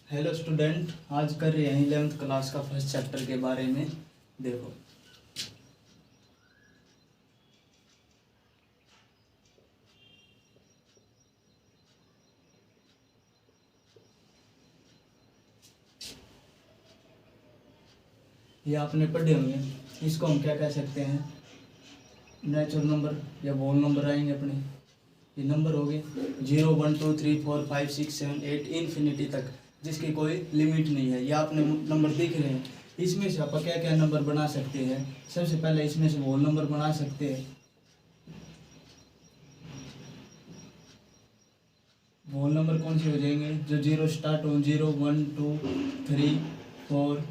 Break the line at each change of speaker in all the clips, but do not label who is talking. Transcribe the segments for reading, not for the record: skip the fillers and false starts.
Hello student, आज कर रहे हैं 11th क्लास का फर्स्ट चैप्टर के बारे में। देखो, ये आपने पढ़े होंगे। इसको हम क्या कह सकते हैं? नेचुरल नंबर या होल नंबर आएंगे अपने। ये नंबर हो गए 0 1 2 3 4 5 6 7 8 इन्फिनिटी तक, जिसकी कोई लिमिट नहीं है। ये आपने नंबर दिख रहे हैं। इसमें से आप क्या क्या नंबर बना सकते हैं? सबसे पहले इसमें से होल नंबर बना सकते हैं। होल नंबर कौन से हो जाएंगे? जो 0 स्टार्ट हो, 0 1 2 3 4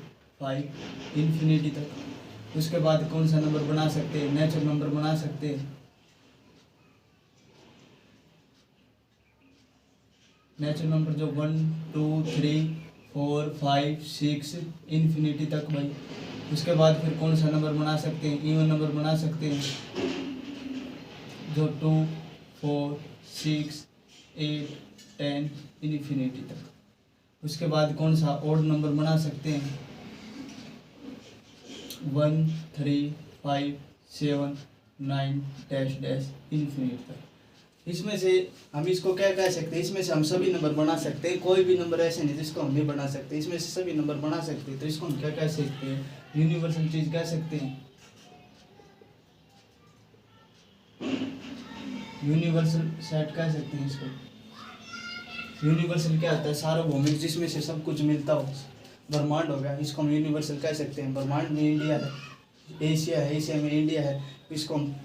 5 इन्फिनिटी तक। उसके बाद कौन सा नंबर बना सकते हैं? नेचुरल नंबर बना सकते हैं। नेचुरल नंबर जो 1 2 3 4 5 6 इन्फिनिटी तक भाई। उसके बाद फिर कौन सा नंबर बना सकते हैं? इवन नंबर बना सकते हैं, जो 2 4 6 8 10 इन्फिनिटी तक। उसके बाद कौन सा ऑड नंबर बना सकते हैं? 1 3 5 7 9 डैश डैश इन्फिनिटी तक। इसमें से हम इसको क्या कह सकते हैं? इसमें से हम सभी नंबर बना सकते हैं। कोई भी नंबर ऐसे नहीं जिसको हम नहीं बना सकते। इसमें से सभी नंबर बना सकते हैं। तो इसको हम क्या कह सकते हैं? यूनिवर्सल चीज कह सकते हैं। यूनिवर्सल सेट कह सकते हैं इसको। यूनिवर्सल क्या होता है? सार्वभौमिक, जिसमें से सब कुछ मिलता हो। ब्रह्मांड हो गया, इसको हम यूनिवर्सल कह सकते हैं। ब्रह्मांड में इंडिया है, एशिया है, एशिया में इंडिया है, इसको हम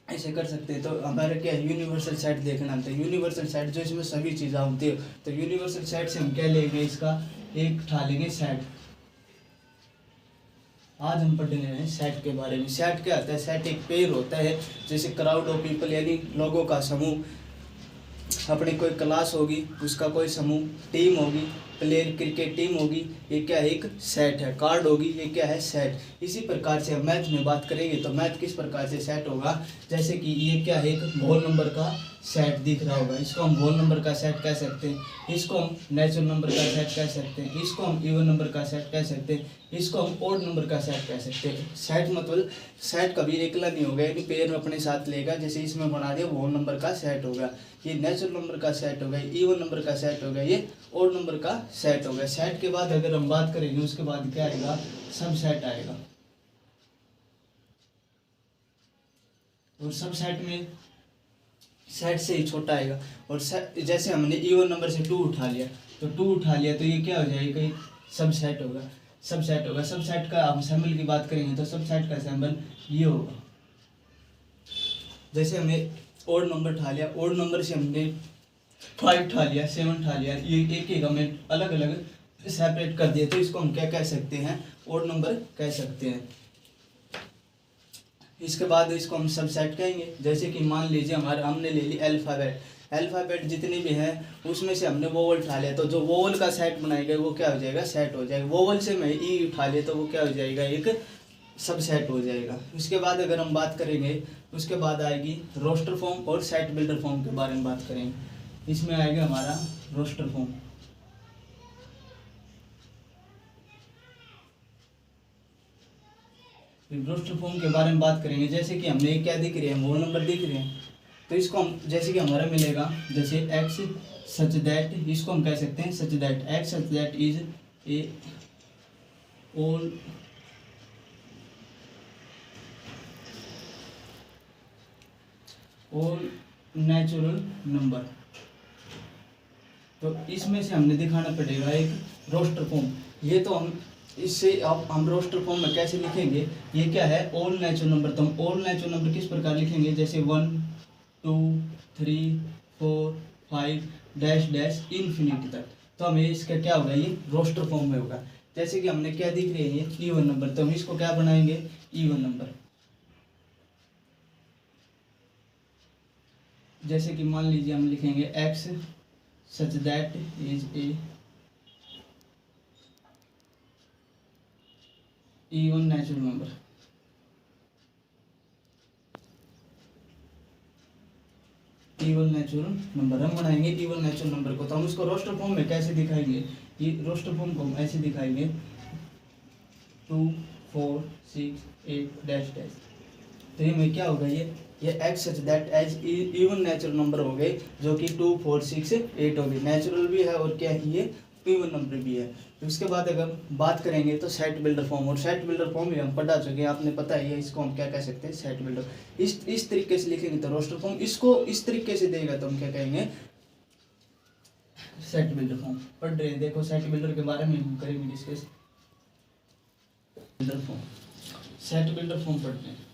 ऐसे कर सकते हैं। तो हमारा क्या है? यूनिवर्सल सेट देखना होता है। यूनिवर्सल सेट जो इसमें सभी चीज़ें होती है। तो यूनिवर्सल सेट से हम क्या लेंगे? इसका एक उठा लेंगे सेट। आज हम पढ़ रहे हैं सेट के बारे में। सेट क्या होता है? सेट एक पेयर होता है, जैसे क्राउड ऑफ पीपल यानी लोगों का समूह। अपनी कोई क्लास होगी, उसका कोई समूह, टीम होगी, प्लेयर क्रिकेट टीम होगी, ये क्या है? एक सेट है। कार्ड होगी, ये क्या है? सेट। इसी प्रकार से हम मैथ में बात करेंगे तो मैथ किस प्रकार से सेट होगा? जैसे कि ये क्या है? एक होल नंबर का सेट दिख रहा होगा, इसको हम होल नंबर का सेट कह सकते हैं। इसको हम नेचुरल नंबर का सेट कह सकते हैं। इसको हम इवन नंबर का सेट कह सकते हैं। इसको हम ओड नंबर का सेट कह सकते हैं। सेट मतलब सेट कभी एकला नहीं होगा, यानी पेयर अपने साथ लेगा। जैसे इसमें बना दिया, होल नंबर का सेट होगा, ये नेचुरल नंबर का सेट होगा, इवन नंबर का सेट होगा, ये ओड नंबर का सेट होगा। सेट के बाद अगर हम बात करेंगे, उसके बाद क्या आएगा? सब सेट आएगा। और सब सेट में सेट से ही छोटा आएगा। और जैसे हमने इवन नंबर से 2 उठा लिया, तो 2 उठा लिया तो ये क्या हो जाएगा? ये सब सेट होगा। सब सेट होगा। सब सेट का हम सैम्पल की बात करेंगे तो सब सेट का सैम्पल ये होगा। जैसे हमें ओड नंबर उठा लिया, ओड नंबर से हमने 5 उठा लिया, 7 उठा लिया, ये एक एक हमें अलग अलग सेपरेट कर दिया, तो इसको हम क्या कह सकते हैं? ओड नंबर कह सकते हैं। इसके बाद इसको हम सब सेट कहेंगे। जैसे कि मान लीजिए हमने ले ली अल्फ़ाबेट। अल्फ़ाबेट जितनी भी हैं उसमें से हमने वोवल उठा लिया, तो जो वोवल का सेट बनाएगा वो क्या हो जाएगा? सेट हो जाएगा। वोवल से मैं ई उठा लिया तो वो क्या हो जाएगा? एक सब सेट हो जाएगा। उसके बाद अगर हम बात करेंगे, उसके बाद आएगी रोस्टर फॉर्म और सेट बिल्डर फॉर्म के बारे में बात करेंगे। इसमें आएगा हमारा रोस्टर फॉर्म। रोस्टर फॉर्म के बारे में बात करेंगे। जैसे कि हमने क्या दिख रहे हैं? होल नंबर दिख रहे हैं, तो इसको हम जैसे कि हमारा मिलेगा, जैसे एक्स सच दैट, इसको हम कह सकते हैं such that, x such that is a all natural number. तो इसमें से हमने दिखाना पड़ेगा एक रोस्टर फॉर्म। ये तो हम इससे अब हम रोस्टर फॉर्म में कैसे लिखेंगे? ये क्या है? All natural number. तो हम ऑल नेचुरल नंबर किस प्रकार लिखेंगे? जैसे 1 2 3 4 5 डैश डैश इन्फिनिटी तक। तो हमें इसका क्या होगा? ये रोस्टर फॉर्म में होगा। जैसे कि हमने क्या दिख रही है? इवन नंबर, तो हम इसको क्या बनाएंगे? Even number. जैसे कि मान लीजिए हम लिखेंगे x such that is a even natural number. Even natural number हम बनाएंगे इवन नेचुरल नंबर को, तो हम उसको रोस्टर फॉर्म में कैसे दिखाएंगे, ये रोस्टर फॉर्म को हम ऐसे दिखाएंगे 2 4 6 8 डैश डैश। तो ये में क्या होगा, ये x such that as even natural number हो गए, जो कि 2 4 6 8 होगी, नेचुरल भी है और क्या है ये इवन नंबर भी है। तो उसके बाद अगर बात करेंगे तो सेट बिल्डर फॉर्म, और सेट बिल्डर फॉर्म भी हम पढ़ा चुके हैं, आपने पता है इसको हम क्या कह सकते हैं, सेट बिल्डर। इस तरीके से लिखेंगे तो रोस्टर फॉर्म, इसको इस तरीके से देगा तो हम क्या कहेंगे, सेट बिल्डर फॉर्म। पढ़ रहे हैं, देखो सेट बिल्डर के बारे में हम करेंगे discuss. Builder form, set builder form पढ़ते हैं।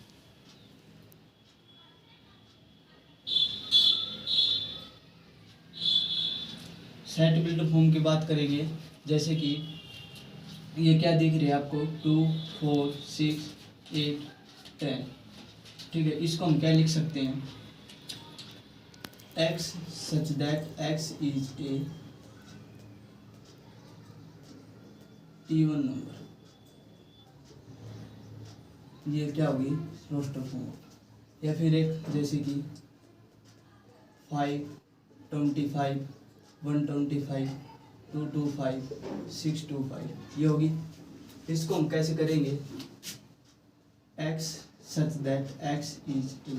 सेट बिल्डर फॉर्म की बात करेंगे, जैसे कि ये क्या दिख रही है आपको 2 4 6 8 10, ठीक है। इसको हम क्या लिख सकते हैं, x such that x is a even number, ये क्या होगी रोस्टर फॉर्म। या फिर एक जैसे कि 5 25 125 225 625 ये होगी। इसको हम कैसे करेंगे, x such that x is two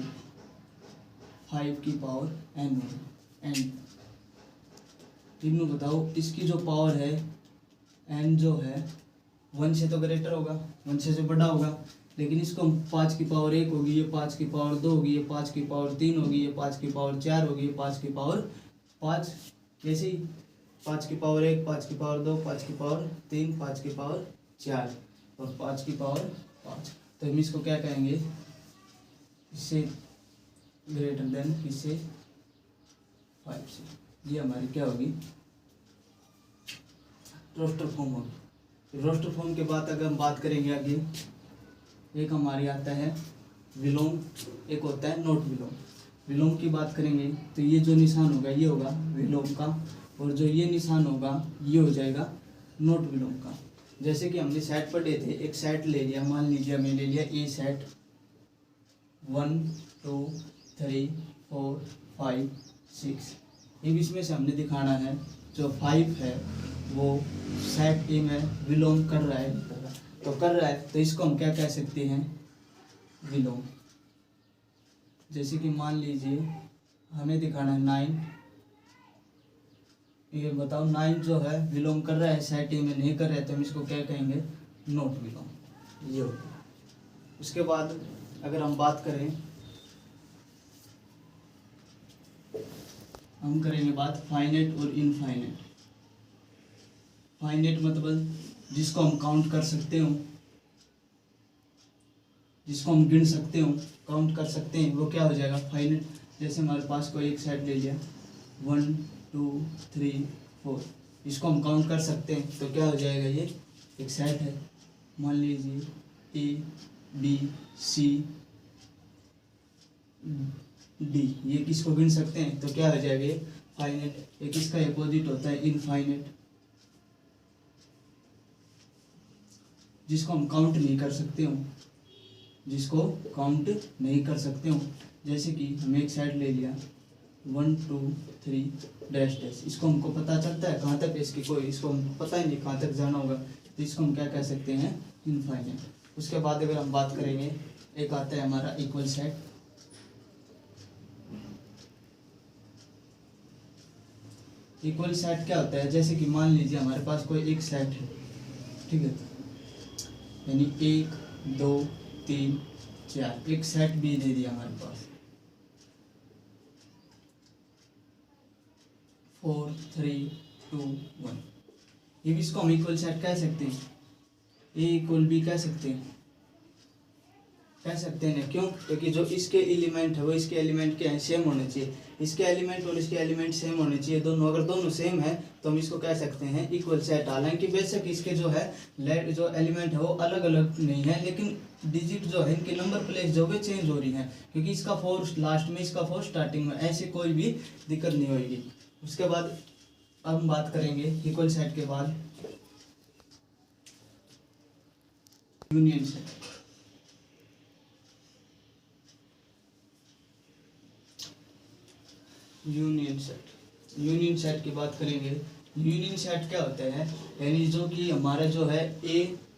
5 की पावर n एन। तीनों बताओ, इसकी जो पावर है n जो है 1 से तो ग्रेटर होगा, 1 से जो बड़ा होगा, लेकिन इसको हम 5 की पावर 1 होगी, ये 5 की पावर 2 होगी, ये 5 की पावर 3 होगी, ये 5 की पावर 4 होगी, ये 5 की पावर 5, ऐसे ही 5 की पावर 1 5 की पावर 2 5 की पावर 3 5 की पावर 4 और 5 की पावर 5। तो हम इसको क्या कहेंगे, इससे ग्रेटर देन, इससे 5 से, ये हमारी क्या होगी रोस्टर फॉर्म होगी। रोस्टर फॉर्म के बाद अगर हम बात करेंगे आगे, एक हमारे आता है विलोम, एक होता है नोट विलोम। विलोम की बात करेंगे तो ये जो निशान होगा ये होगा विलोम का, और जो ये निशान होगा ये हो जाएगा नोट विलोम का। जैसे कि हमने सेट पढ़े थे, एक सेट ले लिया, मान लीजिए हमने ले लिया ए सेट 1 2 3 4 5 6, अब इसमें से हमने दिखाना है जो 5 है वो सेट ए में विलोम कर रहा है, तो कर रहा है, तो इसको हम क्या कह सकते हैं, विलोम। जैसे कि मान लीजिए हमें दिखाना है 9, ये बताओ 9 जो है विलोम कर रहा है, सेट ए में नहीं कर रहा है, तो हम इसको क्या कहेंगे, नॉट विलोम, ये होगा। उसके बाद अगर हम बात करें, हम करेंगे बात फाइनेट और इनफाइनेट। फाइनेट मतलब जिसको हम काउंट कर सकते हो, जिसको हम गिन सकते हो, काउंट कर सकते हैं, वो क्या हो जाएगा फाइनेट। जैसे हमारे पास कोई एक सेट ले लिया 1 2 3 4, इसको हम काउंट कर सकते हैं, तो क्या हो जाएगा, ये एक सेट है। मान लीजिए ए बी सी डी, ये किसको गिन सकते हैं, तो क्या हो जाएगा ये फाइनेट। एक इसका अपोजिट होता है इनफाइनेट, जिसको हम काउंट नहीं कर सकते हो, जिसको काउंट नहीं कर सकते हो। जैसे कि हम एक सेट ले लिया 1 2 3 डैश डैश, इसको हमको पता चलता है कहाँ तक इसकी, कोई इसको हम पता ही नहीं कहाँ तक जाना होगा, तो इसको हम क्या कह सकते हैं, इनफाइनेट। उसके बाद अगर हम बात करेंगे, एक आता है हमारा इक्वल सेट। इक्वल सेट क्या होता है, जैसे कि मान लीजिए हमारे पास कोई एक सेट है, ठीक है, यानी 1 2 3 4, एक सेट बी दे दिया हमारे पास 4 3 2 1, ये भी इसको हम इक्वल सेट कह सकते हैं, ए इक्वल बी कह सकते हैं, कह सकते हैं ना, क्यों, क्योंकि जो इसके एलिमेंट है वो इसके एलिमेंट के सेम होने चाहिए, इसके एलिमेंट और इसके एलिमेंट सेम होने चाहिए दोनों, अगर दोनों सेम है तो हम इसको कह सकते हैं इक्वल सेट। हालांकि बेशक इसके जो है जो एलिमेंट है वो अलग अलग नहीं है, लेकिन डिजिट जो है इनके नंबर प्लेस जो है चेंज हो रही है, क्योंकि इसका 4 लास्ट में, इसका 4 स्टार्टिंग में, ऐसे कोई भी दिक्कत नहीं होगी। उसके बाद अब हम बात करेंगे इक्वल सेट के बाद union set. Union set. Union set की बात करेंगे। यूनियन सेट क्या होता है, यानी जो कि हमारा जो है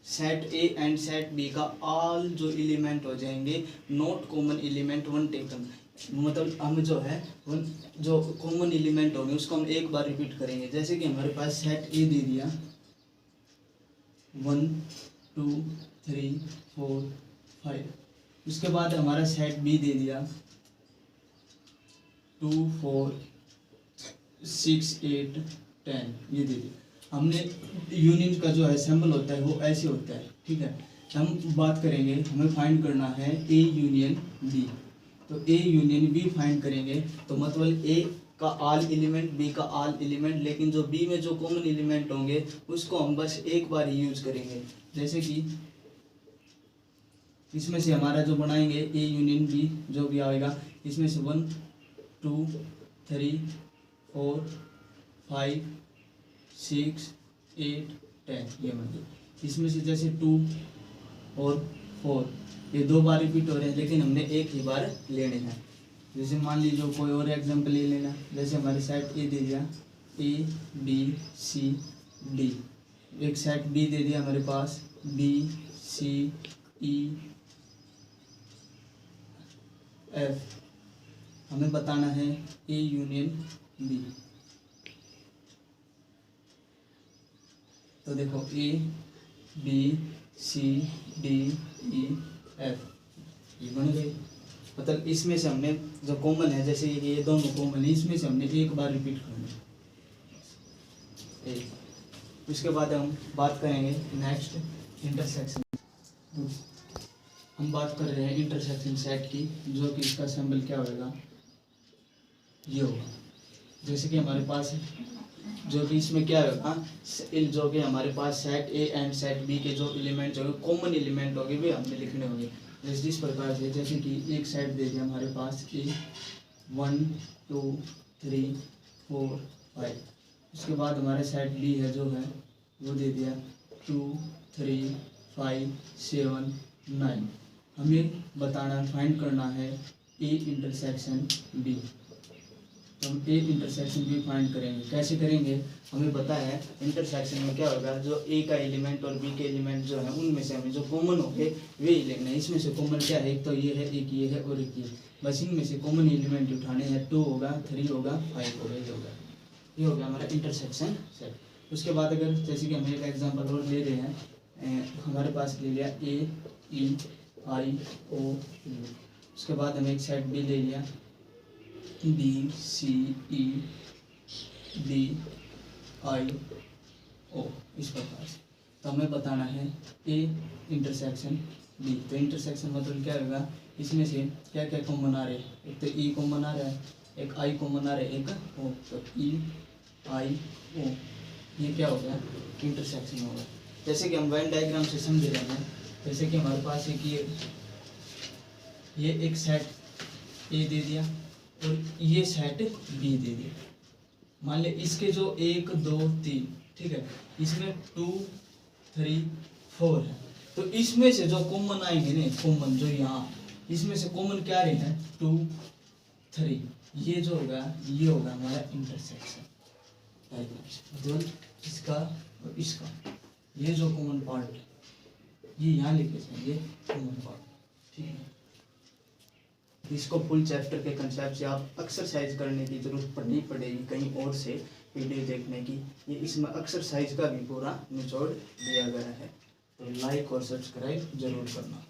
set A and set B का ऑल जो एलिमेंट हो जाएंगे not common element one taken, मतलब हम जो है जो कॉमन एलिमेंट होंगे उसको हम एक बार रिपीट करेंगे। जैसे कि हमारे पास सेट ए दे दिया 1 2 3 4 5, उसके बाद हमारा सेट बी दे दिया 2 4 6 8 10, ये दे दिया हमने। यूनियन का जो है सिंबल होता है वो ऐसे होता है, ठीक है। हम बात करेंगे, हमें फाइंड करना है ए यूनियन बी, तो ए यूनियन बी फाइंड करेंगे तो मतलब ए का ऑल एलिमेंट, बी का ऑल एलिमेंट, लेकिन जो बी में जो कॉमन एलिमेंट होंगे उसको हम बस एक बार ही यूज करेंगे। जैसे कि इसमें से हमारा जो बनाएंगे ए यूनियन बी जो भी आएगा, इसमें से 1 2 3 4 5 6 8 10 ये मतलब इसमें से जैसे 2 और 4 ये 2 बार रिपीट हो रहे हैं, लेकिन हमने एक ही बार लेने हैं। जैसे मान लीजिए कोई और एग्जांपल ले लेना, जैसे हमारे सेट ए दे दिया ए बी सी डी, एक सेट बी दे दिया हमारे पास बी सी ई एफ, हमें बताना है ए यूनियन बी। तो देखो A B C D E F ये बन गए, मतलब इसमें से हमने जो कॉमन है, जैसे ये दोनों कॉमन है, इसमें से हमने एक बार रिपीट करना है। उसके बाद हम बात करेंगे नेक्स्ट इंटरसेक्शन। हम बात कर रहे हैं इंटरसेक्शन सेट की, जो कि इसका सिंबल क्या होगा, ये होगा। जैसे कि हमारे पास जो कि इसमें क्या होगा, जो कि हमारे पास set A and set B के जो एलिमेंट जो कॉमन एलिमेंट होंगे वे हमने लिखने होंगे। जैसे इस प्रकार से, जैसे कि एक सेट दे दिया हमारे पास ए 1 2 3 4 5, उसके बाद हमारे सेट बी है जो है वो दे दिया 2 3 5 7 9। हमें बताना फाइंड करना है ए इंटरसेक्शन बी, तो हम ए इंटरसेक्शन बी फाइंड करेंगे। कैसे करेंगे, हमें पता है इंटरसेक्शन में क्या होगा, जो ए का एलिमेंट और बी के एलिमेंट जो है उनमें से हमें जो कॉमन होंगे वे ही लेना है। इसमें से कॉमन क्या है, एक तो ये है, एक ये है और एक ये, बस इनमें से कॉमन एलिमेंट उठाने हैं। 2 होगा 3 होगा 5 होगा, ये हो गया हमारा इंटरसेक्शन सेट। उसके बाद अगर जैसे कि हम एक एग्जाम्पल और ले रहे हैं, हमारे पास ले लिया ए ई आई ओ यू, उसके बाद हमें एक सेट बी ले लिया B C E D I ओ, इस प्रकार से। तो हमें बताना है ए इंटरसेक्शन बी। तो इंटरसेक्शन मतलब क्या होगा, इसमें से क्या क्या कॉमन आ रहे हैं, एक तो ई कॉमन आ रहा है, एक आई कॉमन आ रहा है, एक ओ, तो ई आई ओ ये क्या हो गया, इंटरसेक्शन होगा। जैसे कि हम वेन डायग्राम से समझ रहे हैं, जैसे कि हमारे पास एक ये एक सेट ए दे दिया और ये सेट बी दे दिया। मान ले इसके जो 1 2 3, ठीक है, इसमें 2 3 4 है, तो इसमें से जो कॉमन आएंगे ना, कॉमन जो यहाँ इसमें से कॉमन क्या रहे हैं 2 3, ये जो होगा ये होगा हमारा इंटरसेक्शन मतलब इसका और इसका, ये जो कॉमन पार्ट है ये यहाँ लेके जाएंगे कॉमन पार्ट, ठीक है। इसको फुल चैप्टर के कंसेप्ट से आप एक्सरसाइज करने की जरूरत नहीं पड़ेगी कहीं और से वीडियो देखने की, ये इसमें एक्सरसाइज का भी पूरा निचोड़ दिया गया है। तो लाइक और सब्सक्राइब जरूर करना।